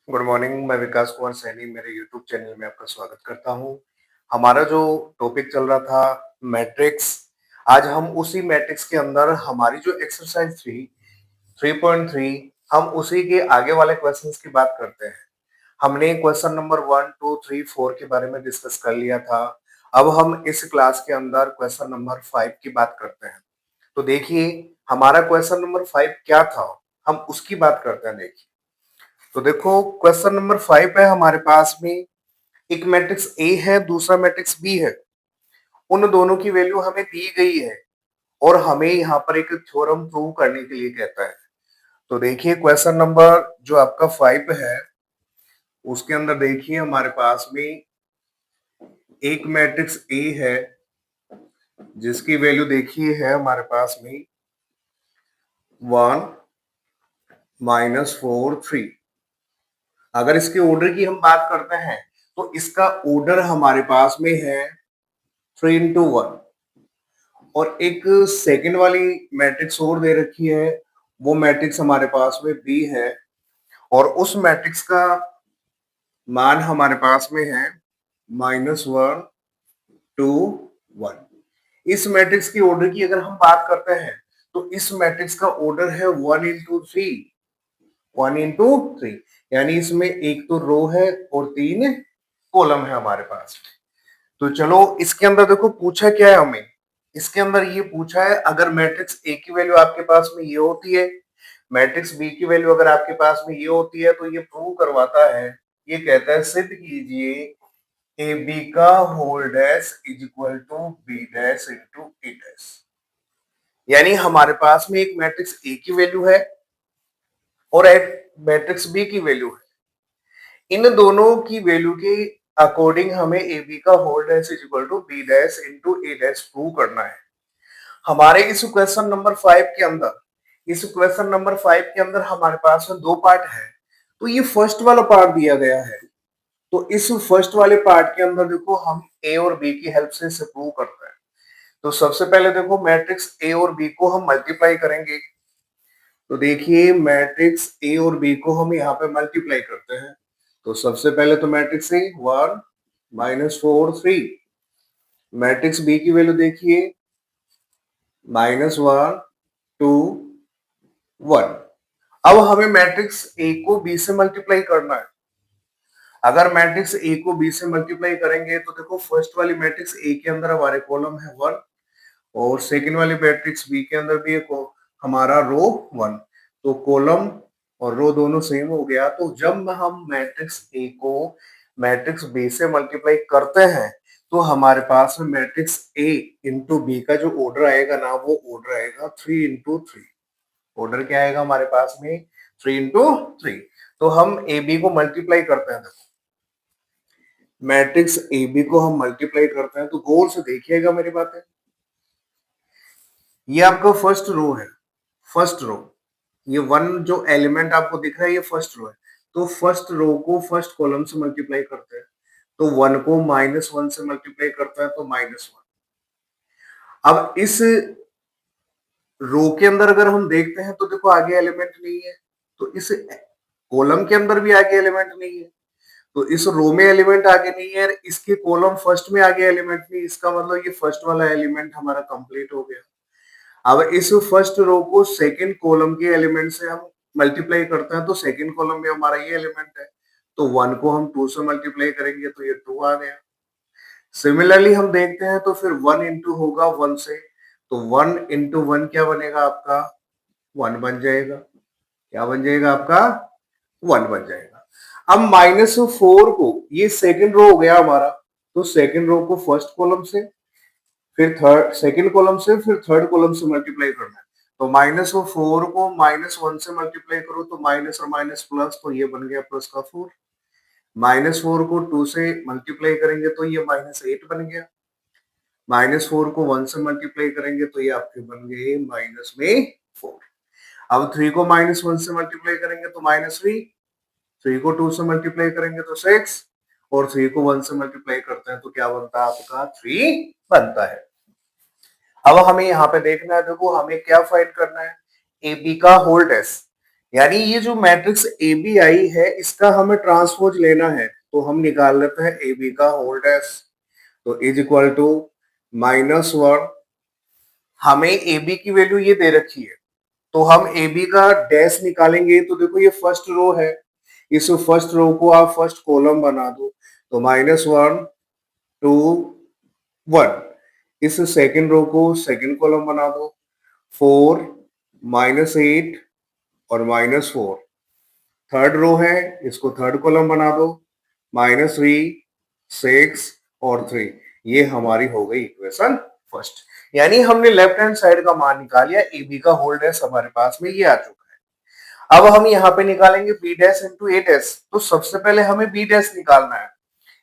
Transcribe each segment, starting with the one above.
Good morning, मैं विकास कुमार सैनी मेरे YouTube channel में आपका स्वागत करता हूँ। हमारा जो टॉपिक चल रहा था मैट्रिक्स, आज हम उसी मैट्रिक्स के अंदर हमारी जो एक्सरसाइज थी 3.3 हम उसी के आगे वाले क्वेश्चंस की बात करते हैं। हमने क्वेश्चन नंबर 1, 2, 3, 4 के बारे में डिस्कस कर लिया था। अब हम इस क्लास के अंदर क्वेश्चन नंबर 5 की बात करते हैं। तो देखिए, हमारा क्वेश्चन नंबर 5 क्या था, हम उसकी बात करते हैं। देखिए, तो देखो क्वेश्चन नंबर 5 है हमारे पास में। एक मैट्रिक्स ए है, दूसरा मैट्रिक्स बी है। उन दोनों की वैल्यू हमें दी गई है और हमें यहाँ पर एक थ्योरम प्रूव करने के लिए कहता है। तो देखिए क्वेश्चन नंबर जो आपका 5 है, उसके अंदर देखिए हमारे पास में एक मैट्रिक्स ए है जिसकी वैल्यू देखिए है हमारे पास में 1 -4 3। अगर इसके ऑर्डर की हम बात करते हैं तो इसका ऑर्डर हमारे पास में है 3 into 1। और एक सेकंड वाली मैट्रिक्स और दे रखी है, वो मैट्रिक्स हमारे पास में बी है और उस मैट्रिक्स का मान हमारे पास में है -1 2 1। इस मैट्रिक्स की ऑर्डर की अगर हम बात करते हैं तो इस मैट्रिक्स का ऑर्डर है 1 into 3 यानी इसमें एक तो रो है और 3 कॉलम है हमारे पास। तो चलो इसके अंदर देखो पूछा क्या है हमें। इसके अंदर ये पूछा है अगर मैट्रिक्स ए की वैल्यू आपके पास में ये होती है, मैट्रिक्स बी की वैल्यू अगर आपके पास में ये होती है, तो ये प्रूव करवाता है, ये कहता है सिद्ध कीजिए ए बी का whole dash is equal to B dash into A dash. यानी हमारे पास में एक मैट्रिक्स ए की वैल्यू है और एक मैट्रिक्स बी की वैल्यू है। इन दोनों की वैल्यू के अकॉर्डिंग हमें ए बी का whole dash is equal to B dash into A dash prove करना है। हमारे इस क्वेश्चन नंबर 5 के अंदर हमारे पास में दो पार्ट है। तो ये फर्स्ट वाला पार्ट दिया गया है, तो इस फर्स्ट वाले पार्ट के अंदर देखो हम ए और बी की हेल्प से इसे प्रूव करते हैं। तो सबसे पहले देखो मैट्रिक्स ए और बी को हम मल्टीप्लाई करेंगे। तो देखिए मैट्रिक्स ए और बी को हम यहाँ पे मल्टीप्लाई करते हैं। तो सबसे पहले तो मैट्रिक्स ए 1 -4 3, मैट्रिक्स बी की वैल्यू देखिए -1 2 1। अब हमें मैट्रिक्स ए को बी से मल्टीप्लाई करना है। अगर मैट्रिक्स ए को बी से मल्टीप्लाई करेंगे तो देखो फर्स्ट वाली मैट्रिक्स ए के अंदर हमारे कॉलम है 1 और सेकंड वाली मैट्रिक्स बी के अंदर भी एक हमारा रो 1। तो कॉलम और रो दोनों सेम हो गया। तो जब हम मैट्रिक्स ए को मैट्रिक्स बी से मल्टीप्लाई करते हैं तो हमारे पास में मैट्रिक्स ए इंटू बी का जो ऑर्डर आएगा ना, वो ऑर्डर आएगा 3 into 3। ऑर्डर क्या आएगा हमारे पास में 3 into 3। तो हम ए बी को मल्टीप्लाई करते हैं। देखो मैट्रिक्स ए बी को हम मल्टीप्लाई करते हैं तो गौर से देखिएगा मेरी बातें। ये आपका फर्स्ट रो है, फर्स्ट रो, ये वन जो एलिमेंट आपको दिख रहा है ये फर्स्ट रो है। तो फर्स्ट रो को फर्स्ट कॉलम से मल्टीप्लाई करते हैं, तो 1 को -1 से मल्टीप्लाई करता है तो -1। अब इस रो के अंदर अगर हम देखते हैं तो देखो आगे एलिमेंट नहीं है, तो इस कॉलम के अंदर भी आगे एलिमेंट नहीं है। तो इस रो में एलिमेंट आगे नहीं है, इसके कॉलम फर्स्ट में आगे एलिमेंट नहीं, इसका मतलब ये फर्स्ट वाला एलिमेंट हमारा कंप्लीट हो गया। अब इस फर्स्ट रो को सेकंड कॉलम के एलिमेंट से हम मल्टीप्लाई करते हैं तो सेकंड कॉलम में हमारा ये एलिमेंट है। तो 1 को हम 2 से मल्टीप्लाई करेंगे तो ये 2 आ गया। सिमिलरली हम देखते हैं तो फिर 1 इंटू होगा 1 से, तो 1 इंटू 1 क्या बनेगा आपका 1 बन जाएगा। क्या बन जाएगा आपका 1 बन जाएगा। अब -4 को, ये सेकंड रो हो गया हमारा, तो सेकंड रो को फर्स्ट कॉलम से, फिर थर्ड सेकंड कॉलम से, फिर थर्ड कॉलम से मल्टीप्लाई करना है। तो -4 को -1 से मल्टीप्लाई करो तो माइनस और माइनस प्लस, तो ये बन गया प्लस का 4। -4 को 2 से मल्टीप्लाई करेंगे तो ये -8 बन गया। -4 को 1 से मल्टीप्लाई करेंगे तो ये आपके बन गए माइनस में 4। अब 3 को -1 से मल्टीप्लाई करेंगे तो -3, 3 को 2 से मल्टीप्लाई करेंगे तो 6 और 3 को 1 से मल्टीप्लाई करते हैं तो क्या बनता है आपका 3 बनता है। अब हमें यहाँ पे देखना है, देखो हमें क्या फाइंड करना है, ए बी का होल डैश। यानी ये जो मैट्रिक्स ए बी आई है इसका हमें ट्रांसपोज लेना है, तो हम निकाल लेते हैं ए बी का होल डैश, तो इज इक्वल टू -1। हमें ए बी की वैल्यू ये दे रखी है, तो हम ए बी का डैश निकालेंगे, तो देखो ये फर्स्ट रो है, इस फर्स्ट रो को आप फर्स्ट कॉलम बना दो, तो -1 2 1। इस सेकंड रो को सेकंड कॉलम बना दो, 4 -8 और -4। थर्ड रो है, इसको थर्ड कॉलम बना दो, -3 6 और 3। ये हमारी हो गई इक्वेशन फर्स्ट। यानी हमने लेफ्ट हैंड साइड का मान निकाल लिया, ए बी का होल डैश हमारे पास में ये आ चुका है। अब हम यहाँ पे निकालेंगे B dash into A dash, तो सबसे पहले हमें बी डैश निकालना है,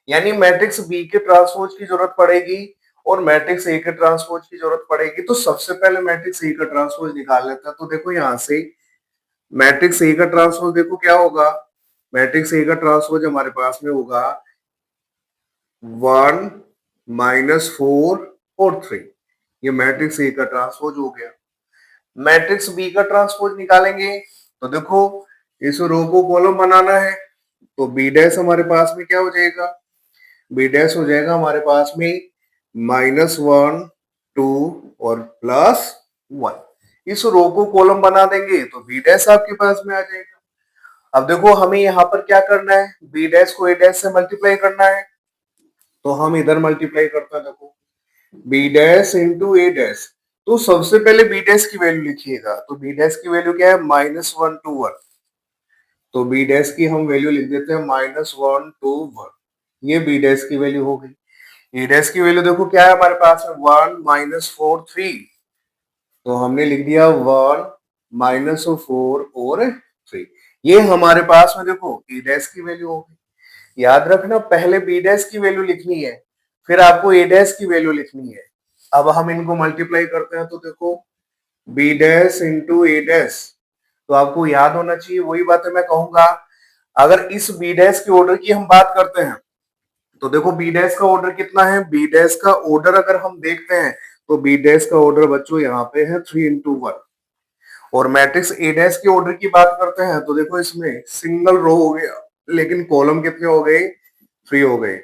यानी मैट्रिक्स बी के ट्रांसपोज की जरूरत पड़ेगी और मैट्रिक्स ए के ट्रांसपोज की जरूरत पड़ेगी। तो सबसे पहले मैट्रिक्स ए का ट्रांसपोज निकाल लेते हैं। तो देखो यहाँ से मैट्रिक्स ए का ट्रांसपोज देखो क्या होगा, मैट्रिक्स ए का ट्रांसपोज हमारे पास में होगा 1 -4 और 3। ये मैट्रिक्स ए का ट्रांसपोज हो गया। मैट्रिक्स बी का ट्रांसपोज निकालेंगे, तो देखो इस रो को कॉलम बनाना है, तो बी डैश हमारे पास में क्या हो जाएगा, बी डैश हो जाएगा हमारे पास में -1 2 और +1। इस रो को कॉलम बना देंगे तो बी डैश आपके पास में आ जाएगा। अब देखो हमें यहाँ पर क्या करना है, बी डैश को ए डैश से मल्टीप्लाई करना है, तो हम इधर मल्टीप्लाई करते हैं। देखो B dash into A dash, तो सबसे पहले बी डैश की वैल्यू लिखिएगा, तो बी डैश की वैल्यू क्या है -1 2 1। तो बी डैश की हम वैल्यू लिख देते हैं -1 2 1। ये बी डैश की वैल्यू हो गई। ए डैश की वैल्यू देखो क्या है हमारे पास में 1 -4 3, तो हमने लिख दिया 1 -4 और 3। ये हमारे पास में देखो ए डैश की वैल्यू हो गई। याद रखना पहले बी डैश की वैल्यू लिखनी है, फिर आपको ए डैश की वैल्यू लिखनी है। अब हम इनको मल्टीप्लाई करते हैं, तो देखो B dash into A dash, तो आपको याद होना चाहिए वही बातें मैं कहूंगा। अगर इस बी डैश के ऑर्डर की हम बात करते हैं, तो देखो बी डैश का ऑर्डर कितना है, बी डैश का ऑर्डर अगर हम देखते हैं तो बी डैश का ऑर्डर बच्चों यहाँ पे है 3 इंटू 1। और मैट्रिक्स ए डैश के ऑर्डर की बात करते हैं, तो देखो इसमें सिंगल रो हो गया, लेकिन कॉलम कितने हो गए, 3 हो गए।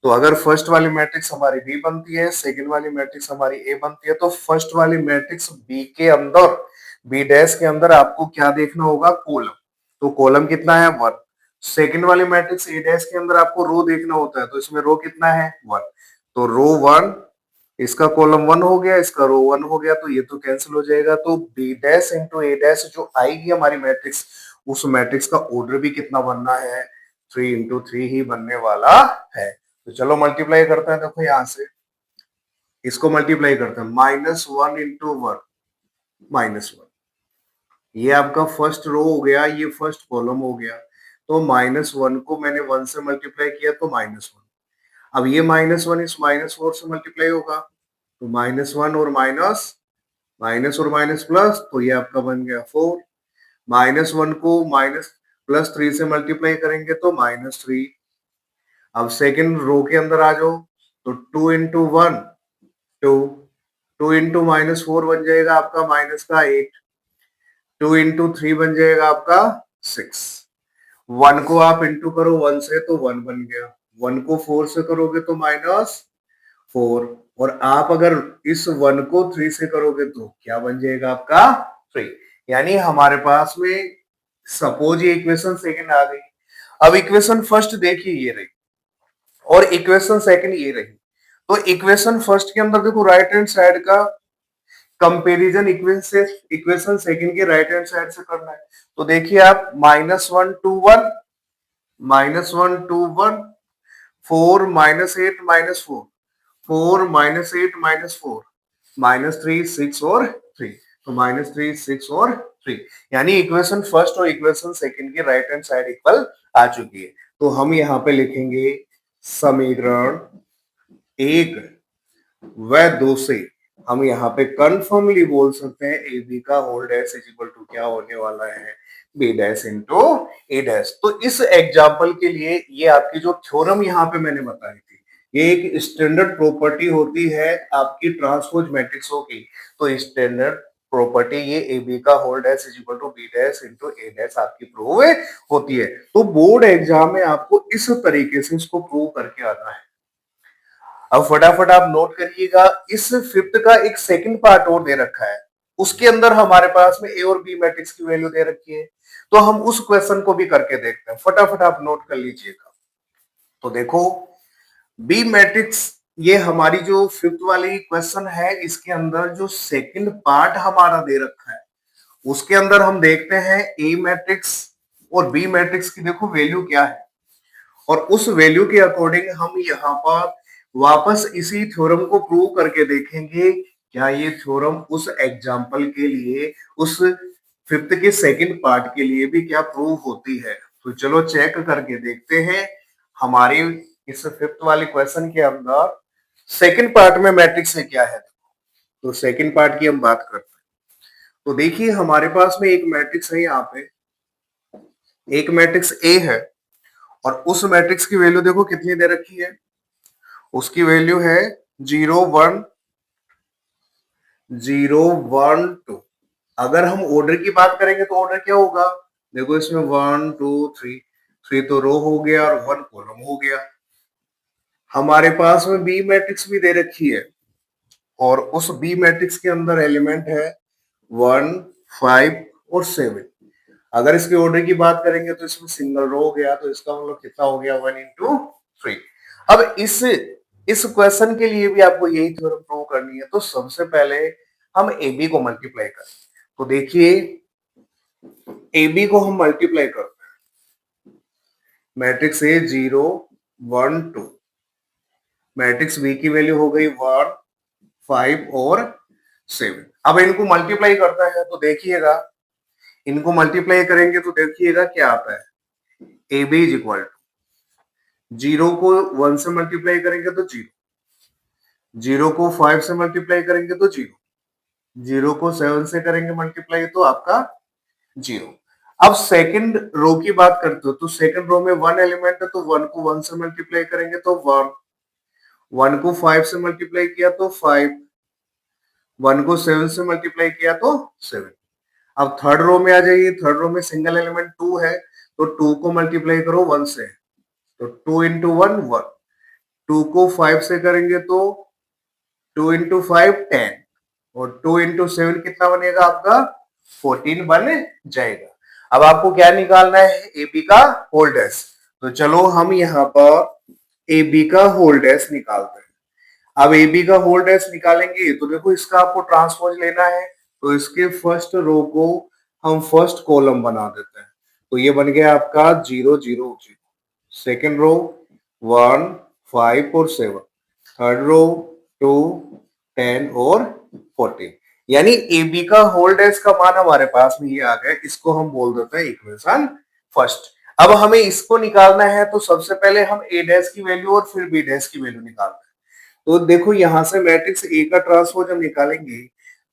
तो अगर फर्स्ट वाली मैट्रिक्स हमारी बी बनती है, सेकंड वाली मैट्रिक्स हमारी ए बनती है, तो फर्स्ट वाली मैट्रिक्स बी के अंदर, बी डैश के अंदर आपको क्या देखना होगा, कॉलम। तो कॉलम कितना है 1। सेकंड वाली मैट्रिक्स ए डैश के अंदर आपको रो देखना होता है, तो इसमें रो कितना है 1। तो रो 1, इसका कॉलम 1 हो गया, इसका रो 1 हो गया, तो ये तो कैंसिल हो जाएगा। तो B dash into A dash जो आएगी हमारी मैट्रिक्स, उस मैट्रिक्स का ऑर्डर भी कितना बनना है, 3 इंटू 3 ही बनने वाला है। तो चलो मल्टीप्लाई करते हैं। देखो यहां से इसको मल्टीप्लाई करते हैं, -1 इंटू 1 -1। ये आपका फर्स्ट रो हो गया, ये फर्स्ट कॉलम हो गया। तो -1 को मैंने 1 से मल्टीप्लाई किया तो -1। अब ये -1 इस -4 से मल्टीप्लाई होगा, तो -1 और माइनस, माइनस और माइनस प्लस, तो ये आपका बन गया 4। -1 को +3 से मल्टीप्लाई करेंगे तो -3। अब सेकंड रो के अंदर आ जाओ, तो 2 इंटू 1 2, 2 इंटू -4 बन जाएगा आपका माइनस का 8, 2 इंटू 3 बन जाएगा आपका 6। 1 को आप इंटू करो 1 से तो 1 बन गया, 1 को 4 से करोगे तो -4, और आप अगर इस 1 को 3 से करोगे तो क्या बन जाएगा आपका 3। यानी हमारे पास में सपोज ये इक्वेशन सेकंड आ गई। अब इक्वेशन फर्स्ट देखिए ये रही, और इक्वेशन सेकंड ये रही। तो इक्वेशन फर्स्ट के अंदर देखो राइट हैंड साइड का कंपैरिजन इक्वेशन सेकंड के राइट हैंड साइड से करना है। तो देखिए आप -1 2 1 -1 2 1 4 -8 -4 4 -8 -4 -3 6 और 3, तो -3 6 और 3, यानी इक्वेशन फर्स्ट और इक्वेशन सेकंड की राइट हैंड साइड इक्वल आ चुकी है। तो हम यहाँ पे लिखेंगे समीकरण 1 व 2 से हम यहाँ पे कंफर्मली बोल सकते हैं ए बी का whole dash is equal to क्या होने वाला है, B dash into A dash. तो इस एग्जाम्पल के लिए ये आपकी जो थ्योरम यहाँ पे मैंने बताई थी, ये एक स्टैंडर्ड प्रॉपर्टी होती है आपकी ट्रांसपोज मैट्रिक्सों की। तो स्टैंडर्ड प्रॉपर्टी ये ए बी का whole dash is equal to B dash into A dash आपकी प्रूव होती है। तो बोर्ड एग्जाम में आपको इस तरीके से इसको प्रूव करके आना है। अब फटाफट आप नोट करिएगा, इस फिफ्थ का एक सेकंड पार्ट और दे रखा है, उसके अंदर हमारे पास में ए और बी मैट्रिक्स की वैल्यू दे रखी है, तो हम उस क्वेश्चन को भी करके देखते हैं। फटाफट आप नोट कर लीजिएगा। तो देखो बी मैट्रिक्स, ये हमारी जो फिफ्थ वाली क्वेश्चन है, इसके अंदर जो सेकंड पार्ट हमारा दे रखा है, उसके अंदर हम देखते हैं ए मैट्रिक्स और बी मैट्रिक्स की देखो वैल्यू क्या है, और उस वैल्यू के अकॉर्डिंग हम यहाँ पर वापस इसी थ्योरम को प्रूव करके देखेंगे क्या ये थ्योरम उस एग्जाम्पल के लिए, उस फिफ्थ के सेकंड पार्ट के लिए भी क्या प्रूव होती है। तो चलो चेक करके देखते हैं। हमारे इस फिफ्थ वाले क्वेश्चन के अंदर सेकंड पार्ट में मैट्रिक्स है क्या है। तो सेकंड पार्ट की हम बात करते हैं। तो देखिए हमारे पास में एक मैट्रिक्स है, यहाँ पे एक मैट्रिक्स ए है, और उस मैट्रिक्स की वैल्यू देखो कितनी दे रखी है, उसकी वैल्यू है 0 1 0 1 2। अगर हम ऑर्डर की बात करेंगे तो ऑर्डर क्या होगा, देखो इसमें 1 2 3, 3 तो रो हो गया और 1 कॉलम हो गया। हमारे पास में बी मैट्रिक्स भी दे रखी है, और उस बी मैट्रिक्स के अंदर एलिमेंट है 1 5 और 7। अगर इसके ऑर्डर की बात करेंगे तो इसमें सिंगल रो हो गया, तो इसका मतलब कितना हो गया 1 इंटू 3। अब इस क्वेश्चन के लिए भी आपको यही थ्योरम प्रूव करनी है। तो सबसे पहले हम ए बी को मल्टीप्लाई करें। तो देखिए ए बी को हम मल्टीप्लाई करते हैं, मैट्रिक्स ए 0 1 2, मैट्रिक्स बी की वैल्यू हो गई 1 5 और 7। अब इनको मल्टीप्लाई करता है तो देखिएगा, इनको मल्टीप्लाई करेंगे तो देखिएगा क्या आता है, A B is equal to 0 को 1 से मल्टीप्लाई करेंगे तो 0, 0 को 5 से मल्टीप्लाई करेंगे तो 0, 0 को 7 से करेंगे मल्टीप्लाई तो आपका 0। अब सेकंड रो की बात करते हो, तो सेकंड रो में 1 एलिमेंट है, तो 1 को 1 से मल्टीप्लाई करेंगे तो 1, 1 को 5 से मल्टीप्लाई किया तो 5, 1 को 7 से मल्टीप्लाई किया तो 7। अब थर्ड रो में आ जाइए, थर्ड रो में सिंगल एलिमेंट 2 है, तो 2 को मल्टीप्लाई करो 1 से, तो 2 इंटू 1 1, 2 को 5 से करेंगे तो 2 इंटू 5 10, और 2 इंटू 7 कितना बनेगा आपका 14 बन जाएगा। अब आपको क्या निकालना है, ए बी का होल डैश। तो चलो हम यहाँ पर ए बी का होल डैश निकालते हैं। अब ए बी का होल डैश निकालेंगे तो देखो इसका आपको ट्रांसपोज लेना है, तो इसके फर्स्ट रो को हम फर्स्ट कॉलम बना देते हैं। तो ये बन गया आपका 0 0 0, सेकेंड रो 1 5 और 7, थर्ड रो 2 10 और 14। यानी ए बी का होल डैश का मान हमारे पास में ये आ गया, इसको हम बोल देते हैं इक्वेशन फर्स्ट। अब हमें इसको निकालना है, तो सबसे पहले हम ए डैश की वैल्यू और फिर बी डैश की वैल्यू निकालते हैं। तो देखो यहां से मैट्रिक्स ए का ट्रांसपोज हम निकालेंगे,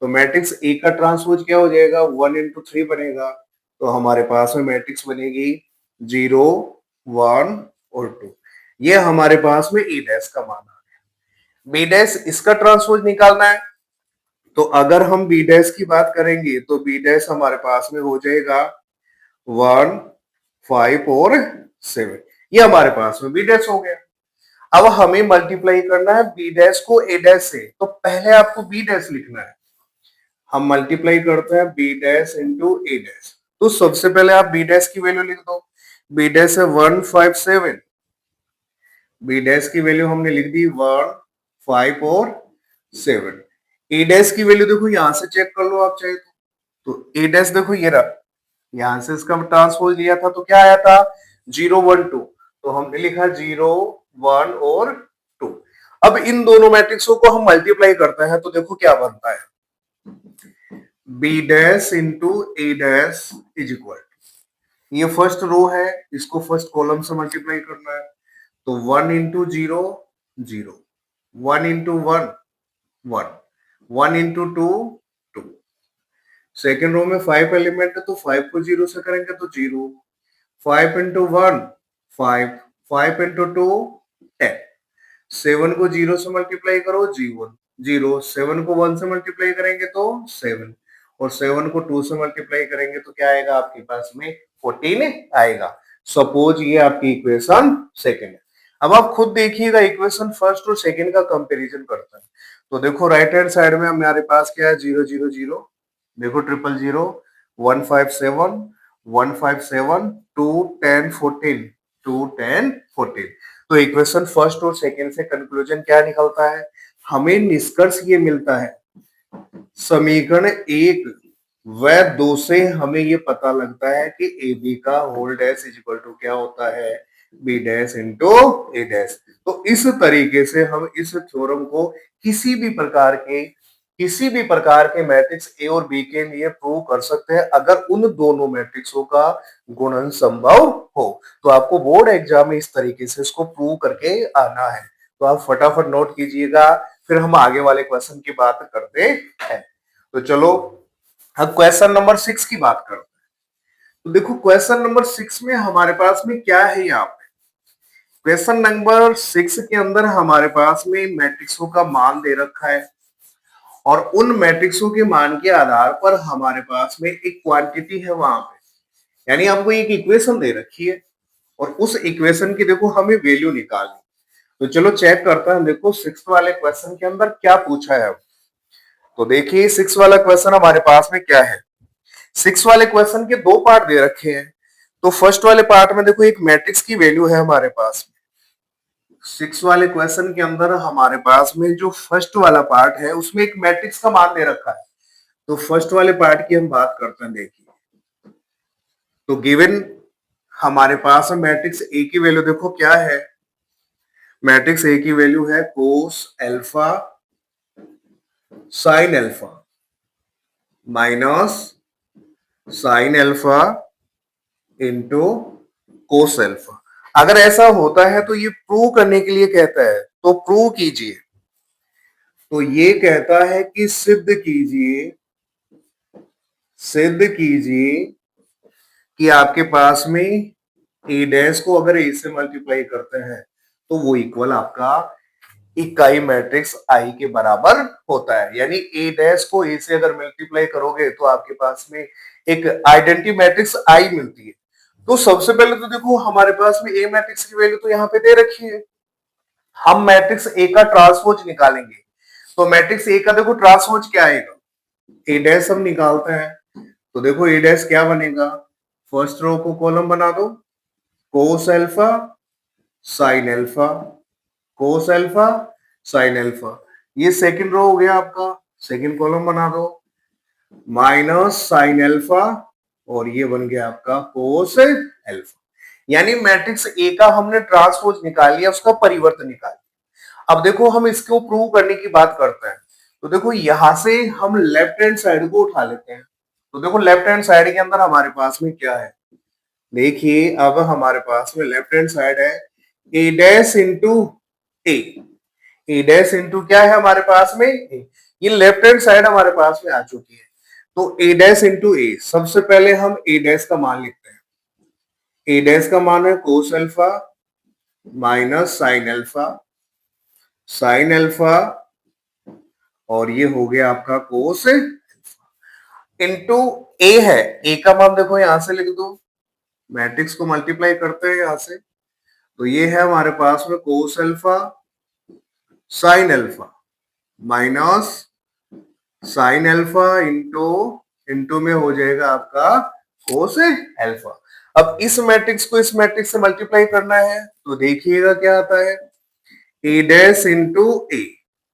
तो मैट्रिक्स ए का ट्रांसपोज क्या हो जाएगा 1 इंटू 3 बनेगा, तो हमारे पास में मैट्रिक्स बनेगी 0 1 और 2। ये हमारे पास में ए डैश का मान आ गया। बी डैश इसका ट्रांसपोज निकालना है, तो अगर हम बी डैश की बात करेंगे तो बी डैश हमारे पास में हो जाएगा 1 5 और 7। ये हमारे पास में बी डैश हो गया। अब हमें मल्टीप्लाई करना है बी डैश को ए डैश से, तो पहले आपको बी डैश लिखना है। हम मल्टीप्लाई करते हैं B dash into A dash, तो सबसे पहले आप बी डैश की वैल्यू लिख दो। बी डैश है 1 5 7, बी डैश की वैल्यू हमने लिख दी 1 5 और 7। ए डैश की वैल्यू देखो यहां से चेक कर लो आप चाहे तो ए डैश देखो ये रहा, यहां से इसका ट्रांसपोज लिया था तो क्या आया था 0 1 2, तो हमने लिखा 0 1 और 2। अब इन दोनों मैट्रिक्सों को हम मल्टीप्लाई करते हैं, तो देखो क्या बनता है, B dash into A dash is equal, ये फर्स्ट रो है, इसको फर्स्ट कॉलम से मल्टीप्लाई करना है, तो 1 into 0 0, 1 into 1 1, 1 into 2 2। Second row में 5 एलिमेंट है, तो 5 को 0 से करेंगे तो 0, 5 इंटू 1 5, 5 इंटू 2 10, 7 को 0 से मल्टीप्लाई करो 0 0, 7 को 1 से मल्टीप्लाई करेंगे तो 7, और 7 को 2 से मल्टीप्लाई करेंगे तो क्या आएगा आपके पास में 14 आएगा। सपोज ये आपकी इक्वेशन सेकंड है। अब आप खुद देखिएगा इक्वेशन फर्स्ट और सेकंड का कंपैरिजन करता है। तो देखो राइट हैंड साइड में हमारे पास क्या है 0 0 0, देखो 0 0 0 157 157 2 10 14 2 10 14। तो इक्वेशन फर्स्ट और सेकंड से कंक्लूजन क्या निकलता है, हमें निष्कर्ष ये मिलता है समीकरण एक व दो से हमें ये पता लगता है कि ए बी का whole dash is equal to क्या होता है B dash into A dash. तो इस तरीके से हम इस थ्योरम को किसी भी प्रकार के मैट्रिक्स ए और बी के लिए प्रूव कर सकते हैं अगर उन दोनों मैट्रिक्सों का गुणन संभव हो। तो आपको बोर्ड एग्जाम में इस तरीके से इसको प्रूव करके आना है। तो आप फटाफट नोट कीजिएगा, फिर हम आगे वाले क्वेश्चन की बात करते हैं। तो चलो अब क्वेश्चन नंबर 6 की बात करते हैं। तो देखो क्वेश्चन नंबर 6 में हमारे पास में क्या है, यहाँ पे क्वेश्चन नंबर 6 के अंदर हमारे पास में मैट्रिक्सों का मान दे रखा है और उन मैट्रिक्सों के मान के आधार पर हमारे पास में एक क्वांटिटी है वहां पे, यानी हमको एक इक्वेशन दे रखी है और उस इक्वेशन की देखो हमें वैल्यू निकालनी। तो चलो चेक करते हैं, देखो 6 वाले क्वेश्चन के अंदर क्या पूछा है। तो देखिए 6 वाला क्वेश्चन हमारे पास में क्या है, 6 वाले क्वेश्चन के दो पार्ट दे रखे हैं। तो फर्स्ट वाले पार्ट में देखो एक मैट्रिक्स की वैल्यू है हमारे पास में। 6 वाले क्वेश्चन के अंदर हमारे पास में जो फर्स्ट वाला पार्ट है उसमें एक मैट्रिक्स का मान दे रखा है। तो फर्स्ट वाले पार्ट की हम बात करते हैं। देखिए तो गिवन हमारे पास मैट्रिक्स ए की वैल्यू देखो क्या है, मैट्रिक्स ए की वैल्यू है कोस alpha sine alpha minus sine alpha into cos alpha. अगर ऐसा होता है तो ये प्रूव करने के लिए कहता है, तो प्रूव कीजिए। तो ये कहता है कि सिद्ध कीजिए कि आपके पास में ए डैश को अगर ए से मल्टीप्लाई करते हैं तो वो इक्वल आपका इकाई मैट्रिक्स आई के बराबर होता है। यानी ए डैश को ए से अगर मल्टीप्लाई करोगे तो आपके पास में एक आइडेंटिटी मैट्रिक्स आई मिलती है। तो सबसे पहले तो देखो हमारे पास में ए मैट्रिक्स की वैल्यू तो यहाँ पे दे रखी है, हम मैट्रिक्स ए का ट्रांसपोज निकालेंगे। तो मैट्रिक्स ए का देखो ट्रांसपोज क्या आएगा, ए डैश हम निकालते हैं। तो देखो ए डैश क्या बनेगा, फर्स्ट रो को कॉलम बना दो कोस एल्फा साइन एल्फा कोस एल्फा साइन एल्फा, ये सेकंड रो हो गया आपका, सेकंड कॉलम बना दो माइनस साइन एल्फा और ये बन गया आपका कोस एल्फा। यानी मैट्रिक्स ए का हमने ट्रांसपोज निकाल लिया, उसका परिवर्तन निकाल लिया। अब देखो हम इसको प्रूव करने की बात करते हैं। तो देखो यहां से हम लेफ्ट हैंड साइड को उठा लेते हैं। तो देखो लेफ्ट हैंड साइड के अंदर हमारे पास में क्या है, देखिए अब हमारे पास में लेफ्ट हैंड साइड है ए डैश इंटू ए, ए डैश इंटू क्या है हमारे पास में ए। ये लेफ्ट हैंड साइड हमारे पास में आ चुकी है। तो ए डैश इंटू ए, सबसे पहले हम ए डैश का मान लिखते हैं। ए डैश का मान है कोस alpha minus sine alpha sine alpha और ये हो गया आपका कोस इंटू ए है, ए का मान देखो यहां से लिख दो, मैट्रिक्स को मल्टीप्लाई करते हैं यहां से। तो ये है हमारे पास में कोस alpha sine alpha minus sine alpha into into में हो जाएगा आपका कोस एल्फा। अब इस मैट्रिक्स को इस मैट्रिक्स से मल्टीप्लाई करना है तो देखिएगा क्या आता है ए डैश इंटू ए।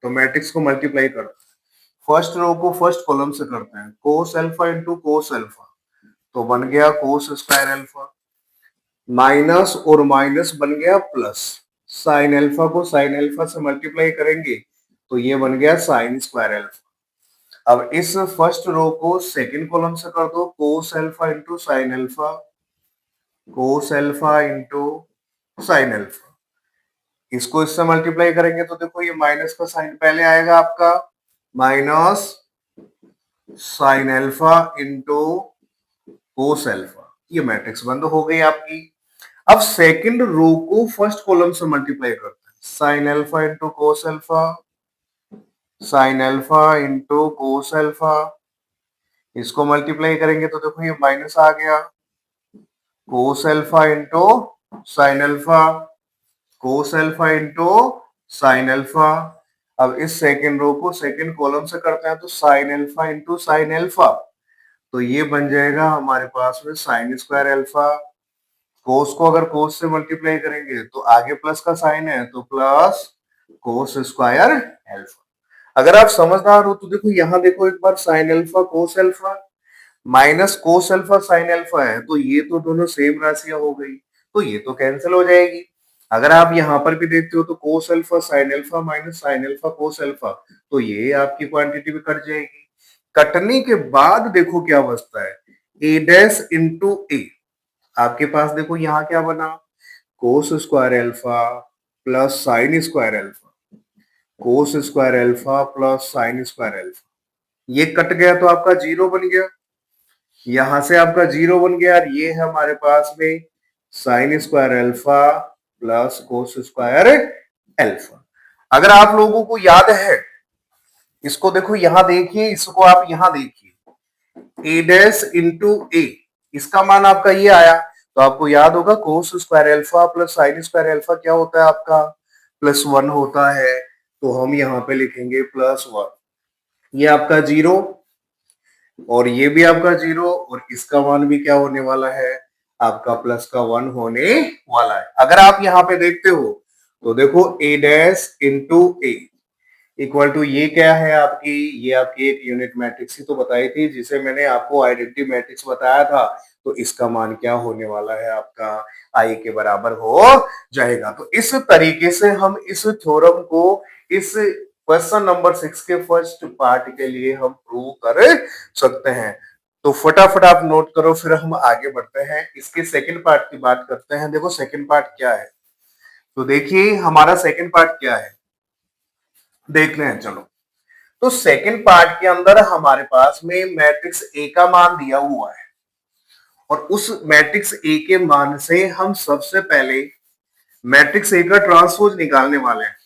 तो मैट्रिक्स को मल्टीप्लाई करते हैं, फर्स्ट रो को फर्स्ट कॉलम से करते हैं, कोस एल्फा इंटू कोस एल्फा तो बन गया कोस स्क्वायर एल्फा माइनस और माइनस बन गया प्लस, साइन एल्फा को साइन एल्फा से मल्टीप्लाई करेंगे तो ये बन गया साइन स्क्वायर एल्फा। अब इस फर्स्ट रो को सेकंड कॉलम से कर दो, कोस एल्फा इंटू साइन एल्फा कोस एल्फा इंटू साइन एल्फा, इसको इससे मल्टीप्लाई करेंगे तो देखो ये माइनस का साइन पहले आएगा आपका, minus sine alpha into cos alpha, ये मैट्रिक्स बंद हो गई आपकी। अब सेकंड रो को फर्स्ट कॉलम से मल्टीप्लाई करते हैं, sine alpha into cos alpha sine alpha into cos alpha, इसको मल्टीप्लाई करेंगे तो देखो ये माइनस आ गया, कोस alpha into sine alpha, cos alpha into sine alpha. अब इस सेकेंड रो को सेकेंड कॉलम से करते हैं तो sign alpha into sine alpha, तो ये बन जाएगा हमारे पास में साइन स्क्वायर अल्फा। कोस को अगर कोस से मल्टीप्लाई करेंगे तो आगे प्लस का साइन है तो प्लस कोस स्क्वायर अल्फा। अगर आप समझदार हो तो देखो यहां देखो एक बार sine alpha cos alpha minus cos alpha sine alpha है, तो ये तो दोनों सेम राशियां हो गई, तो ये तो कैंसिल हो जाएगी। अगर आप यहाँ पर भी देखते हो तो कोस alpha sine alpha minus sine alpha cos alpha, तो ये आपकी क्वांटिटी भी कट जाएगी। कटने के बाद देखो क्या बचता है, ए डैश इंटू ए। आपके पास देखो यहाँ क्या बना, कोस square alpha plus sine square alpha, कोस square alpha plus sine square alpha. ये कट गया तो आपका जीरो बन गया, यहां से आपका जीरो बन गया और ये है हमारे पास में sine square alpha plus cos square alpha. अगर आप लोगों को याद है, इसको देखो यहां देखिए, इसको आप यहां देखिए, ए डैश इंटू ए, इसका मान आपका ये आया, तो आपको याद होगा कोस square alpha plus sine square alpha क्या होता है आपका, प्लस वन होता है, तो हम यहाँ पे लिखेंगे प्लस वन। ये आपका जीरो और ये भी आपका जीरो और इसका मान भी क्या होने वाला है, आपका प्लस का वन होने वाला है। अगर आप यहाँ पे देखते हो तो देखो A dash into A equal to ये क्या है आपकी, ये आपकी एक यूनिट मैट्रिक्स ही तो बताई थी जिसे मैंने आपको आइडेंटिटी मैट्रिक्स बताया था, तो इसका मान क्या होने वाला है आपका आई के बराबर हो जाएगा। तो इस तरीके से हम इस थ्योरम को इस क्वेश्चन नंबर 6 के फर्स्ट पार्ट के लिए हम प्रूव कर सकते हैं। तो फटाफट आप नोट करो, फिर हम आगे बढ़ते हैं, इसके सेकंड पार्ट की बात करते हैं। देखो सेकंड पार्ट क्या है, तो देखिए हमारा सेकंड पार्ट क्या है देखते हैं चलो। तो सेकंड पार्ट के अंदर हमारे पास में मैट्रिक्स ए का मान दिया हुआ है और उस मैट्रिक्स ए के मान से हम सबसे पहले मैट्रिक्स ए का ट्रांसपोज निकालने वाले हैं।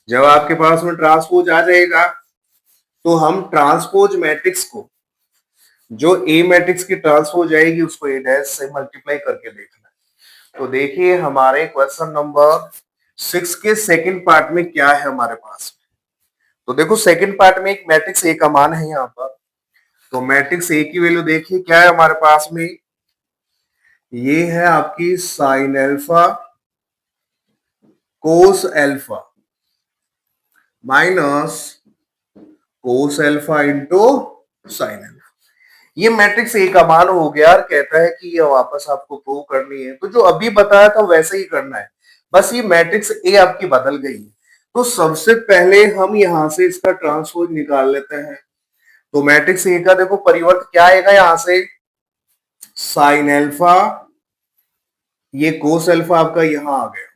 जब आपके पास में ट्रांसपोज आ जाएगा तो हम ट्रांसपोज मैट्रिक्स को, जो ए मैट्रिक्स की ट्रांसपोज आएगी उसको ए डैश से मल्टीप्लाई करके देखना है। तो देखिए हमारे क्वेश्चन नंबर 6 के सेकंड पार्ट में क्या है हमारे पास में। तो देखो सेकंड पार्ट में एक मैट्रिक्स ए का मान है यहाँ पर, तो मैट्रिक्स ए की वैल्यू देखिए क्या है हमारे पास में, ये है आपकी sign alpha cos alpha minus cos alpha into sine alpha. ये मैट्रिक्स ए का मान हो गया और कहता है कि ये वापस आपको प्रूव करनी है, तो जो अभी बताया था वैसे ही करना है, बस ये मैट्रिक्स ए आपकी बदल गई है। तो सबसे पहले हम यहां से इसका ट्रांसपोज निकाल लेते हैं। तो मैट्रिक्स ए का देखो परिवर्त क्या आएगा, यहां से साइन अल्फा, ये कोस अल्फा आपका यहां आ गया,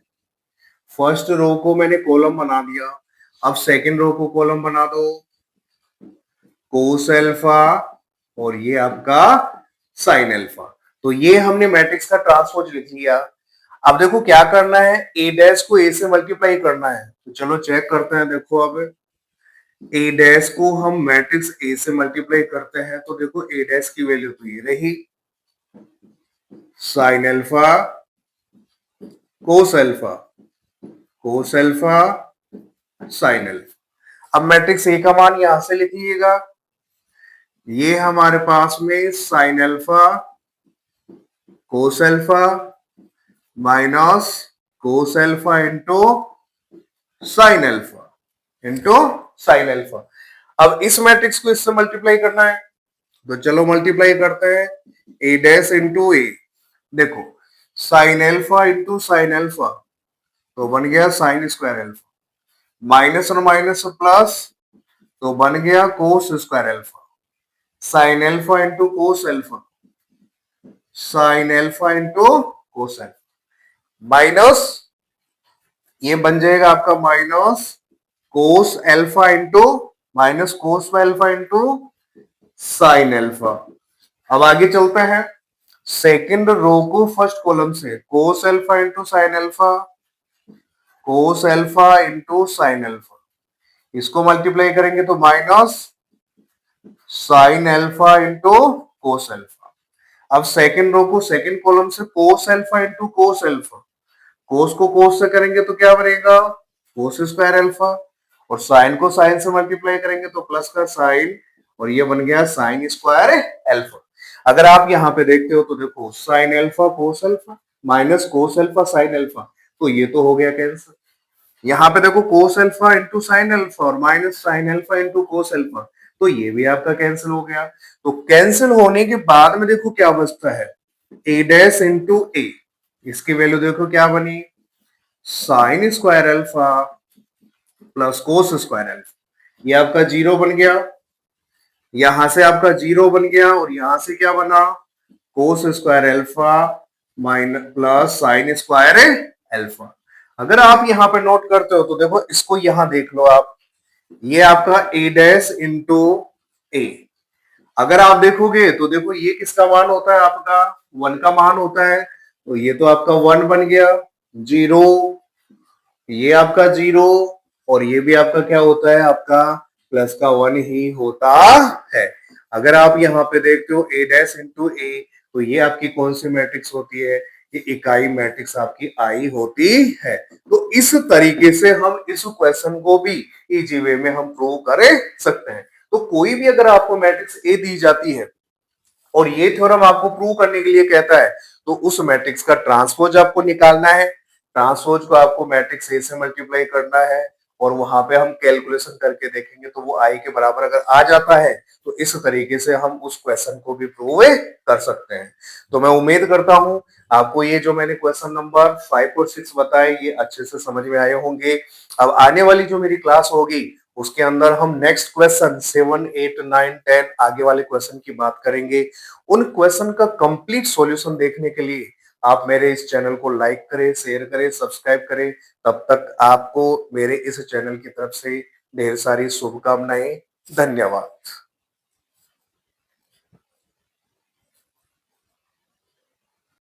फर्स्ट रो को मैंने कॉलम बना दिया, अब सेकंड रो को कॉलम बना दो, कोस अल्फा और ये आपका साइन अल्फा। तो ये हमने मैट्रिक्स का ट्रांसपोज लिख लिया। अब देखो क्या करना है, ए डैश को ए से मल्टीप्लाई करना है, तो चलो चेक करते हैं। देखो अब ए डैश को हम मैट्रिक्स ए से मल्टीप्लाई करते हैं तो देखो ए डैश की वैल्यू तो ये रही, sign alpha cos alpha cos alpha sine alpha. अब मैट्रिक्स ए का मान यहां से लिख लीजिएगा, ये हमारे पास में sign alpha cos alpha minus cos alpha into sine alpha into sine alpha. अब इस मैट्रिक्स को इससे मल्टीप्लाई करना है, तो चलो मल्टीप्लाई करते हैं, ए डैश इंटू ए, देखो sine alpha into sine alpha तो बन गया साइन स्क्वायर अल्फा, माइनस और माइनस प्लस तो बन गया कोस square alpha, sine alpha into cos alpha, sine alpha into cos alpha, minus ये बन जाएगा आपका minus cos alpha into minus cos alpha into sine alpha. अब आगे चलते हैं, सेकंड रो को फर्स्ट कॉलम से cos alpha into sine alpha, cos alpha into sine alpha, इसको मल्टीप्लाई करेंगे तो minus sine alpha into cos alpha. अब सेकंड रो को सेकंड कॉलम से cos alpha into cos alpha. Cos को cos से करेंगे तो क्या बनेगा, कोस स्क्वायर अल्फा, और साइन को साइन से मल्टीप्लाई करेंगे तो प्लस का साइन, और ये बन गया साइन स्क्वायर अल्फा। अगर आप यहाँ पे देखते हो तो देखो sine alpha cos alpha minus cos alpha sine alpha, तो ये तो हो गया कैंसिल। यहाँ पे देखो cos alpha into sine alpha और minus sine alpha into cos alpha, तो ये भी आपका कैंसिल हो गया। तो कैंसिल होने के बाद में देखो क्या बचता है, ए डैश इंटू ए, इसकी वैल्यू देखो क्या बनी, sine square alpha plus cos square alpha, ये आपका जीरो बन गया, यहां से आपका जीरो बन गया, और यहां से क्या बना, कोस square alpha minus plus sine square alpha. अगर आप यहाँ पे नोट करते हो तो देखो इसको यहां देख लो आप, ये आपका ए डैश इंटू ए, अगर आप देखोगे तो देखो ये किसका मान होता है, आपका वन का मान होता है, तो ये तो आपका वन बन गया, जीरो, ये आपका जीरो, और ये भी आपका क्या होता है, आपका प्लस का वन ही होता है। अगर आप यहाँ पे देखते हो ए डैश इंटू ए, तो ये आपकी कौन सी मैट्रिक्स होती है, ये इकाई मैट्रिक्स आपकी आई होती है। तो इस तरीके से हम इस क्वेश्चन को भी इजी वे में हम प्रूव कर सकते हैं। तो कोई भी अगर आपको मैट्रिक्स ए दी जाती है और ये थ्योरम आपको प्रूव करने के लिए कहता है, तो उस मैट्रिक्स का ट्रांसपोज आपको निकालना है, ट्रांसपोज को आपको मैट्रिक्स ए से मल्टीप्लाई करना है, और वहां पे हम कैलकुलेशन करके देखेंगे तो वो आई के बराबर अगर आ जाता है तो इस तरीके से हम उस क्वेश्चन को भी प्रूव कर सकते हैं। तो मैं उम्मीद करता हूं आपको ये जो मैंने क्वेश्चन नंबर 5 और 6 बताए ये अच्छे से समझ में आए होंगे। अब आने वाली जो मेरी क्लास होगी उसके अंदर हम नेक्स्ट क्वेश्चन 7, 8, 9, 10 आगे वाले क्वेश्चन की बात करेंगे। उन क्वेश्चन का कंप्लीट सॉल्यूशन देखने के लिए आप मेरे इस चैनल को लाइक करें, शेयर करें, सब्सक्राइब करें। तब तक आपको मेरे इस चैनल की तरफ से ढेर सारी शुभकामनाएं। धन्यवाद।